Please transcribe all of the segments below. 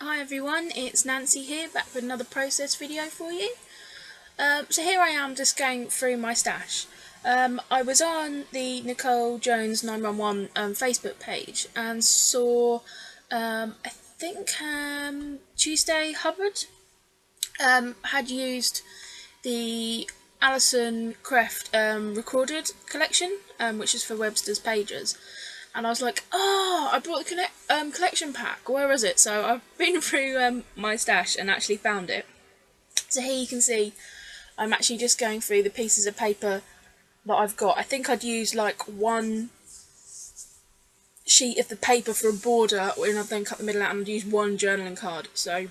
Hi everyone, it's Nancy here, back with another process video for you. So here I am just going through my stash. I was on the Nicole Jones 911 Facebook page and saw, I think Tuesday Hubbard had used the Alison Kreft Recorded collection, which is for Webster's Pages. And I was like, oh, I brought the collection pack. Where is it? So I've been through my stash and actually found it. So here you can see I'm actually just going through the pieces of paper that I've got. I think I'd use like one sheet of the paper for a border, and I'd then cut the middle out and I'd use one journaling card. So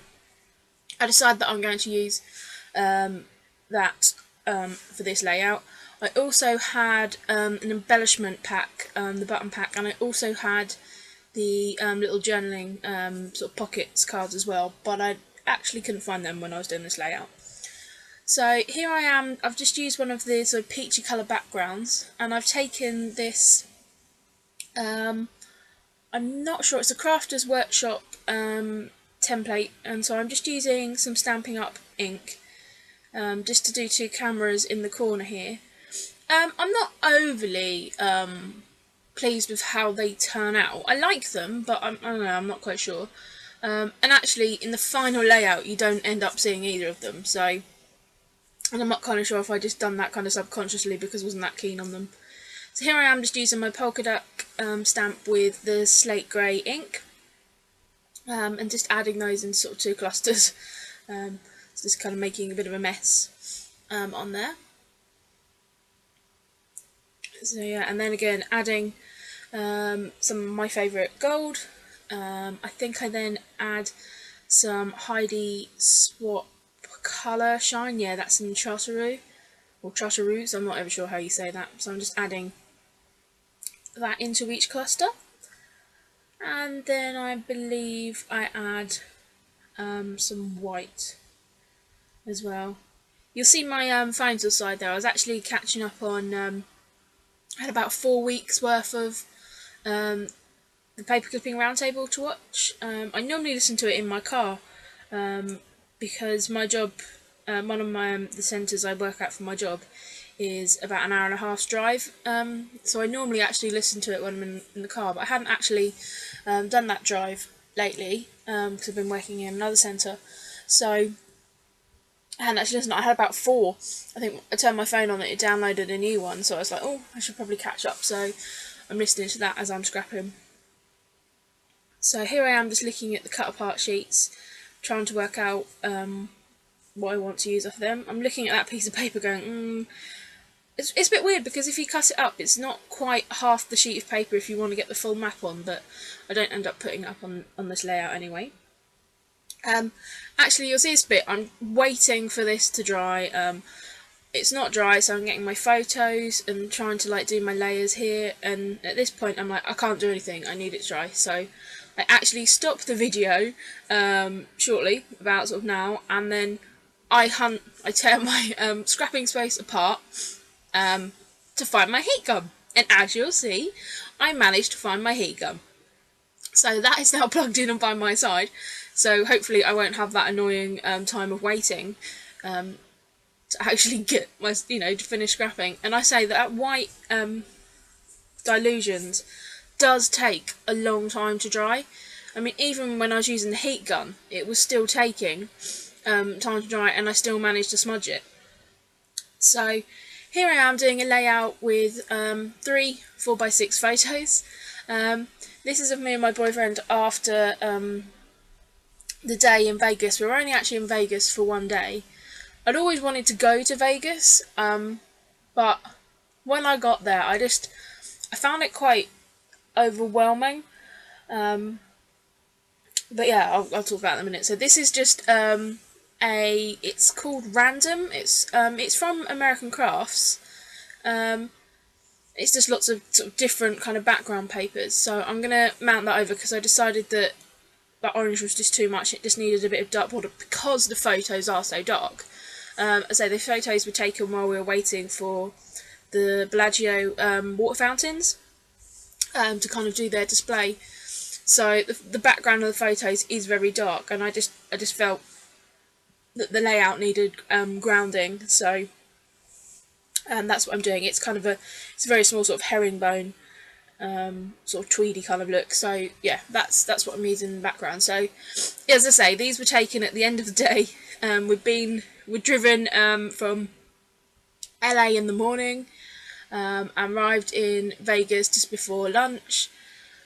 I decided that I'm going to use that for this layout. I also had an embellishment pack, the button pack, and I also had the little journaling sort of pockets cards as well, but I actually couldn't find them when I was doing this layout. So here I am, I've just used one of the sort of peachy colour backgrounds, and I've taken this, I'm not sure, it's a Crafter's Workshop template, and so I'm just using some Stampin' Up ink just to do two cameras in the corner here. I'm not overly pleased with how they turn out. I like them, but I don't know, I'm not quite sure. And actually, in the final layout, you don't end up seeing either of them, so... And I'm not kind of sure if I just done that kind of subconsciously because I wasn't that keen on them. So here I am just using my polka duck stamp with the slate grey ink. And just adding those in sort of two clusters. So just kind of making a bit of a mess on there. So yeah, and then again adding some of my favourite gold. I think I then add some Heidi Swap Colour Shine. Yeah, that's in Chartreuse, or Chartreuse, I'm not ever sure how you say that. So I'm just adding that into each cluster. And then I believe I add some white as well. You'll see my phone to the side there. I was actually catching up on... I had about 4 weeks worth of the paper clipping roundtable to watch. I normally listen to it in my car because my job, one of my the centres I work at for my job is about an hour and a half's drive. So I normally actually listen to it when I'm in the car, but I hadn't actually done that drive lately because I've been working in another centre. So I hadn't actually listened. I had about 4. I think I turned my phone on and it downloaded a new one, so I was like, oh, I should probably catch up. So I'm listening to that as I'm scrapping. So here I am just looking at the cut apart sheets, trying to work out what I want to use off of them. I'm looking at that piece of paper going, it's a bit weird because if you cut it up, it's not quite half the sheet of paper if you want to get the full map on, but I don't end up putting it up on this layout anyway. Actually, you'll see this bit, I'm waiting for this to dry. It's not dry, so I'm getting my photos and trying to like do my layers here, and at this point I'm like, I can't do anything, I need it to dry. So I actually stop the video shortly, about sort of now, and then I tear my scrapping space apart to find my heat gun. And as you'll see, I managed to find my heat gun. So that is now plugged in and by my side. So hopefully I won't have that annoying time of waiting to actually get my, to finish scrapping. And I say that white Dilutions does take a long time to dry. I mean, even when I was using the heat gun, it was still taking time to dry, and I still managed to smudge it. So here I am doing a layout with 3 4x6 photos. This is of me and my boyfriend after the day in Vegas. We were only actually in Vegas for one day. I'd always wanted to go to Vegas, but when I got there, I found it quite overwhelming. But yeah, I'll talk about it in a minute. So this is just it's called Random. It's from American Crafts. It's just lots of sort of different kind of background papers. So I'm gonna mount that over because I decided that orange was just too much. It just needed a bit of dark border because the photos are so dark. So the photos were taken while we were waiting for the Bellagio water fountains to kind of do their display. So the background of the photos is very dark, and I just felt that the layout needed grounding, so that's what I'm doing. It's kind of it's a very small sort of herringbone, sort of tweedy kind of look. So yeah, that's what I'm using in the background. So as I say, these were taken at the end of the day. We'd driven from LA in the morning, and arrived in Vegas just before lunch,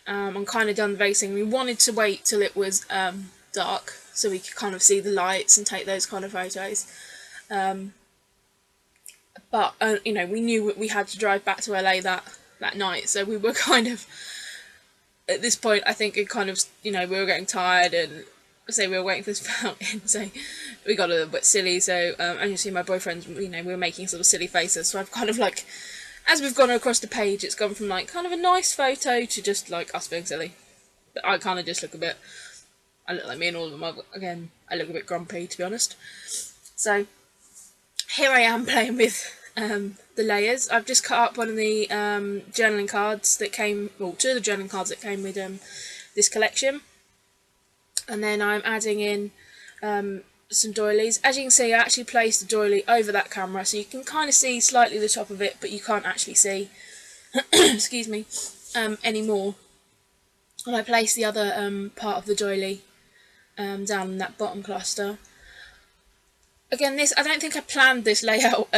and kind of done the Vegas thing. We wanted to wait till it was dark so we could kind of see the lights and take those kind of photos. But you know, we knew we had to drive back to LA that night, so we were kind of, at this point, I think it kind of, you know, we were getting tired, and we were waiting for this fountain, so we got a little bit silly. So as you see, my boyfriend, you know, we were making sort of silly faces, so I've kind of like, as we've gone across the page, it's gone from like kind of a nice photo to just like us being silly. But I kind of just look a bit, I look like me and all of them, again, I look a bit grumpy, to be honest. So here I am playing with the layers. I've just cut up one of the journaling cards that came, well, two of the journaling cards that came with this collection, and then I'm adding in some doilies. As you can see, I actually placed the doily over that camera, so you can kind of see slightly the top of it, but you can't actually see excuse me, anymore. And I placed the other part of the doily down in that bottom cluster. Again, this, I don't think I planned this layout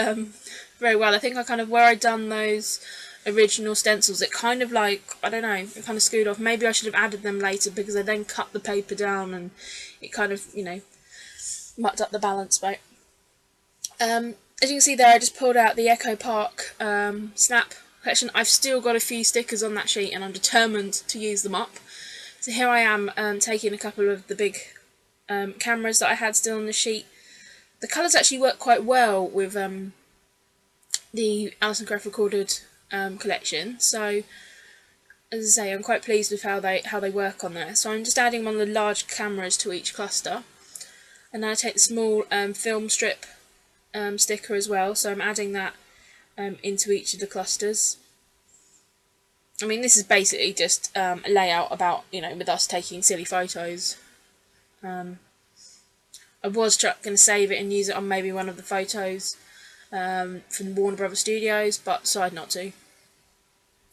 very well. I think I kind of, where I'd done those original stencils, it kind of like, I don't know, it kind of screwed off. Maybe I should have added them later, because I then cut the paper down and it kind of, you know, mucked up the balance. But as you can see there, I just pulled out the Echo Park Snap collection. I've still got a few stickers on that sheet, and I'm determined to use them up. So here I am taking a couple of the big cameras that I had still on the sheet. The colours actually work quite well with the Alison Kreft Recorded collection, so as I say, I'm quite pleased with how they work on there. So I'm just adding one of the large cameras to each cluster, and then I take the small film strip sticker as well, so I'm adding that into each of the clusters. I mean, this is basically just a layout about, you know, with us taking silly photos. I was going to save it and use it on maybe one of the photos from Warner Brothers Studios, but decided not to.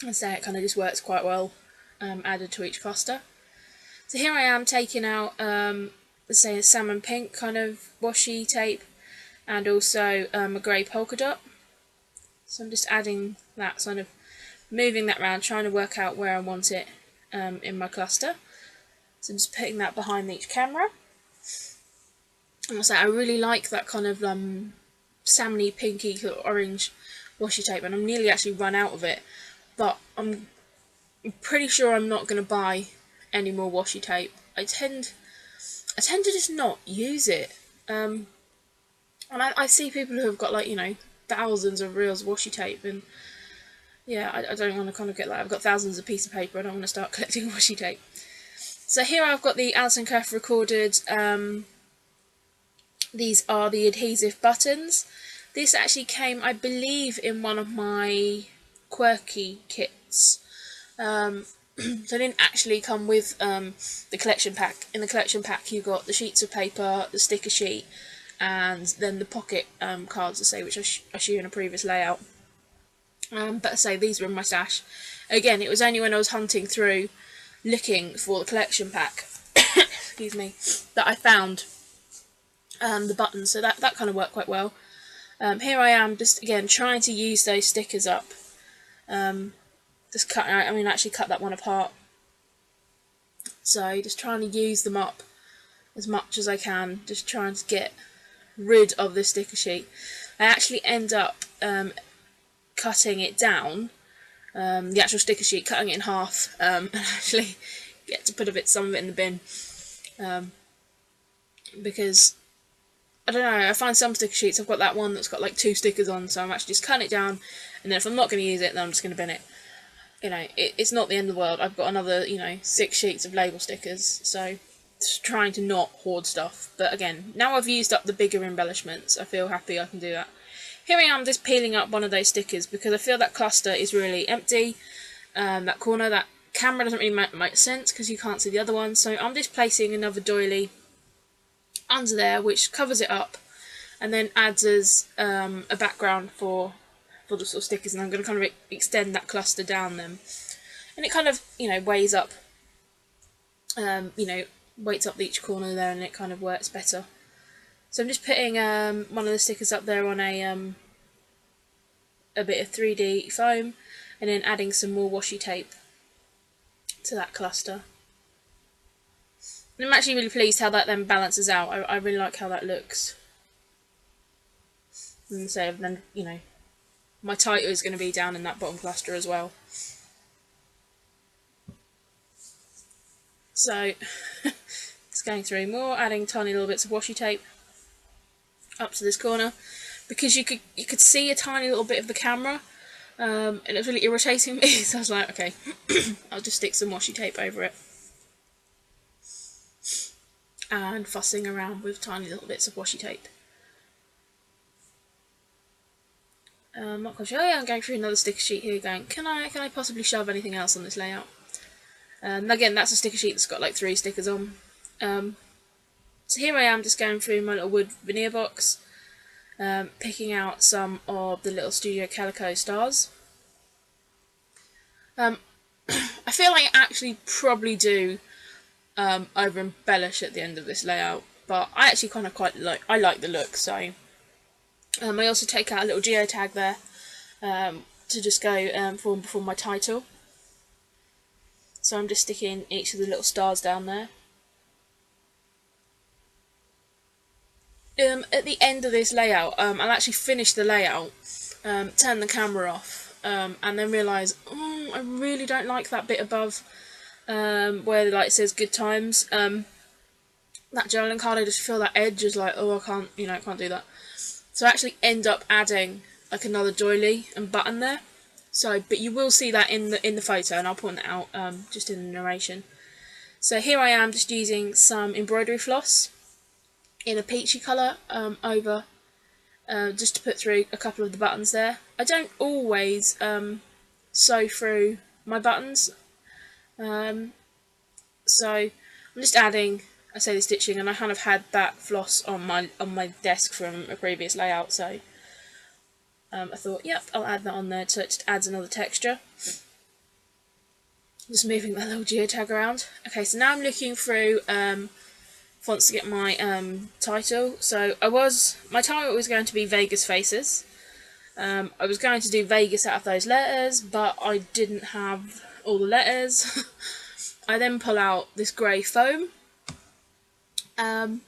And so it kind of just works quite well added to each cluster. So here I am taking out, let's say, a salmon pink kind of washi tape, and also a grey polka dot. So I'm just adding that, sort of moving that around, trying to work out where I want it in my cluster. So I'm just putting that behind each camera. And I really like that kind of salmony, pinky, orange washi tape, and I'm nearly actually run out of it. But I'm pretty sure I'm not going to buy any more washi tape. I tend to just not use it. And I see people who have got, like, you know, thousands of reels of washi tape, and yeah, I don't want to kind of get that. I've got thousands of pieces of paper, I don't want to start collecting washi tape. So here I've got the Alison Kreft Recorded, these are the adhesive buttons. This actually came, I believe, in one of my quirky kits. So it didn't actually come with the collection pack. In the collection pack you got the sheets of paper, the sticker sheet, and then the pocket cards, to say, which I showed you in a previous layout. But I say these were in my stash. Again, it was only when I was hunting through looking for the collection pack excuse me, that I found the buttons, so that kind of worked quite well. Here I am, just again trying to use those stickers up. Just cutting out, I mean, actually cut that one apart. So just trying to use them up as much as I can, just trying to get rid of the sticker sheet. I actually end up cutting it down, the actual sticker sheet, cutting it in half, and actually get to put some of it in the bin, because I don't know, I find some sticker sheets, I've got that one that's got like 2 stickers on, so I'm actually just cutting it down, and then if I'm not going to use it, then I'm just going to bin it. You know, it's not the end of the world. I've got another, you know, 6 sheets of label stickers, so just trying to not hoard stuff. But again, now I've used up the bigger embellishments, I feel happy I can do that. Here I am just peeling up one of those stickers, because I feel that cluster is really empty. That corner, that camera doesn't really make sense because you can't see the other one, so I'm just placing another doily under there which covers it up and then adds as a background for the sort of stickers, and I'm going to kind of extend that cluster down them, and it kind of, you know, weighs up, weights up each corner there, and it kind of works better. So I'm just putting one of the stickers up there on a bit of 3D foam, and then adding some more washi tape to that cluster. And I'm actually really pleased how that then balances out. I really like how that looks. And so then, you know, my title is going to be down in that bottom cluster as well. So, just going through more, adding tiny little bits of washi tape up to this corner, because you could see a tiny little bit of the camera, and it was really irritating me. So I was like, okay, I'll just stick some washi tape over it, and fussing around with tiny little bits of washi tape. Not quite sure. Oh yeah, I'm going through another sticker sheet here, going, can I possibly shove anything else on this layout? Again, that's a sticker sheet that's got like 3 stickers on. So here I am, just going through my little wood veneer box, picking out some of the little Studio Calico stars. I feel like I actually probably do over embellish at the end of this layout, but I actually kind of I like the look. So I also take out a little geotag there to just go form before my title. So I'm just sticking each of the little stars down there. At the end of this layout, I'll actually finish the layout, turn the camera off, and then realise, I really don't like that bit above where it says good times. That journaling card, I just feel that edge is like, oh, I can't do that. So I actually end up adding like another doily and button there. So, but you will see that in the photo, and I'll point that out just in the narration. So here I am, just using some embroidery floss in a peachy colour over, just to put through a couple of the buttons there. I don't always sew through my buttons, so I'm just adding, I say, the stitching, and I kind of had that floss on my desk from a previous layout, so I thought, yep, I'll add that on there, so it just adds another texture. Just moving that little geotag around. Okay, so now I'm looking through fonts to get my title. So my title was going to be Vegas Faces. I was going to do Vegas out of those letters, but I didn't have all the letters. I then pull out this grey foam, but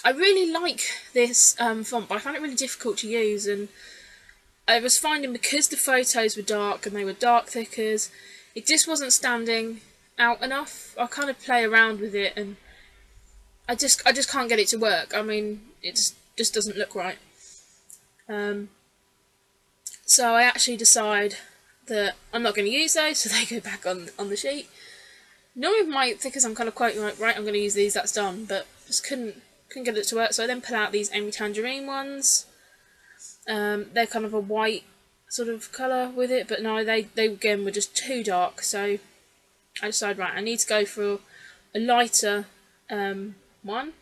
I really like this font, but I found it really difficult to use, and I was finding, because the photos were dark and they were dark thickers, it just wasn't standing out enough. I kind of play around with it, and I just can't get it to work. I mean, it just doesn't look right. So I actually decide that I'm not going to use those, so they go back on the sheet. Normally with my thickers, I'm kind of quite like, right, I'm going to use these, that's done, but just couldn't get it to work. So I then pull out these Amy Tangerine ones. They're kind of a white sort of colour with it, but no, they again were just too dark, so I decided, right, I need to go for a lighter one.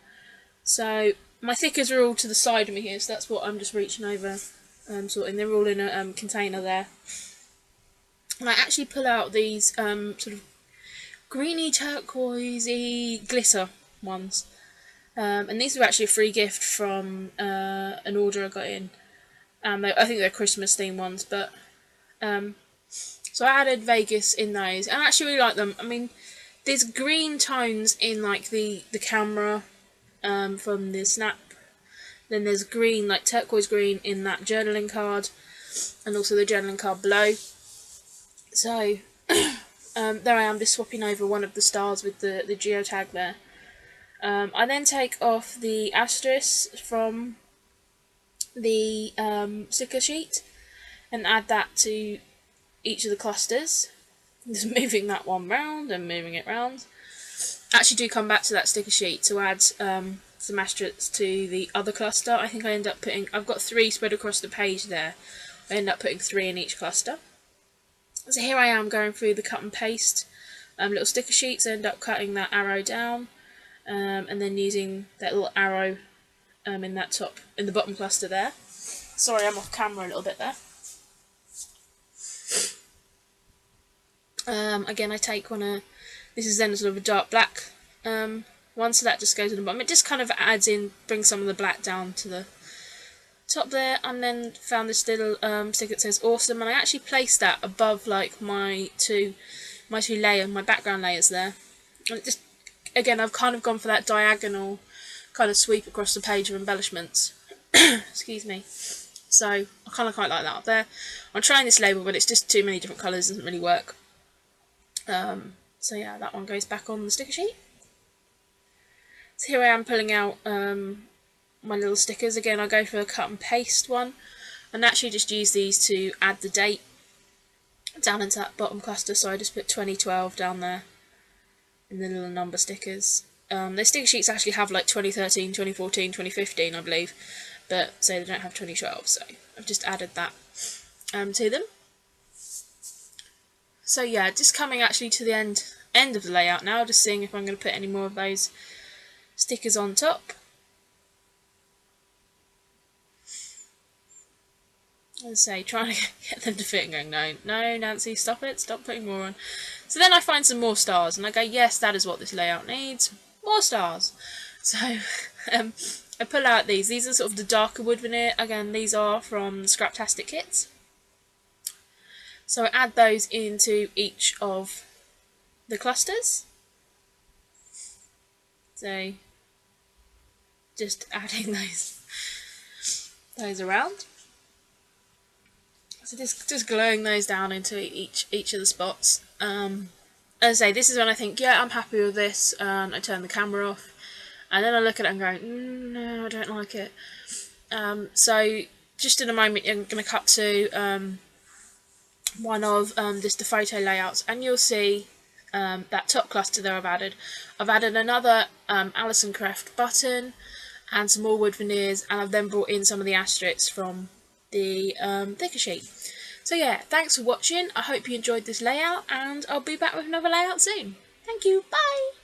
So my thickers are all to the side of me here, so that's what I'm just reaching over, sorting. They're all in a container there. And I actually pull out these sort of greeny turquoisey glitter ones. And these were actually a free gift from an order I got in. I think they're Christmas themed ones, but so I added Vegas in those, and I actually really like them. I mean, there's green tones in like the camera from the snap. Then there's green, like turquoise green, in that journaling card, and also the journaling card below. So there I am, just swapping over one of the stars with the geotag there. I then take off the asterisk from the sticker sheet and add that to each of the clusters. Just moving that one round and moving it round. I actually do come back to that sticker sheet to add some asterisks to the other cluster. I think I end up putting, I've got 3 spread across the page there. I end up putting 3 in each cluster. So here I am going through the cut and paste little sticker sheets. I end up cutting that arrow down and then using that little arrow in the bottom cluster there. Sorry, I'm off camera a little bit there. Again, I take this is then sort of a dark black one, so that just goes in the bottom. It just kind of brings some of the black down to the top there, and then found this little sticker that says awesome, and I actually placed that above like my background layers there. And it just, again, I've kind of gone for that diagonal kind of sweep across the page of embellishments. Excuse me. So I kind of quite like that up there. I'm trying this label, but it's just too many different colours, doesn't really work. So yeah, that one goes back on the sticker sheet. So here I am pulling out my little stickers. Again, I go for a cut and paste one, and actually just use these to add the date down into that bottom cluster. So I just put 2012 down there in the little number stickers. Their sticker sheets actually have like 2013, 2014, 2015, I believe, but say they don't have 2012, so I've just added that to them. So yeah, just coming actually to the end of the layout now, just seeing if I'm going to put any more of those stickers on top. As I say, trying to get them to fit and going, no Nancy, stop it, stop putting more on. So then I find some more stars and I go, yes, that is what this layout needs, more stars. So I pull out these are sort of the darker wood veneer. Again, these are from Scraptastic kits. So I add those into each of the clusters. So just adding those around. So just gluing those down into each of the spots. As I say, this is when I think, yeah, I'm happy with this, and I turn the camera off, and then I look at it and go, no, I don't like it. So just in a moment, I'm going to cut to one of just the photo layouts, and you'll see that top cluster there I've added another Alison Kreft button and some more wood veneers, and I've then brought in some of the asterisks from the thicker sheet. So yeah, thanks for watching. I hope you enjoyed this layout, and I'll be back with another layout soon. Thank you, bye!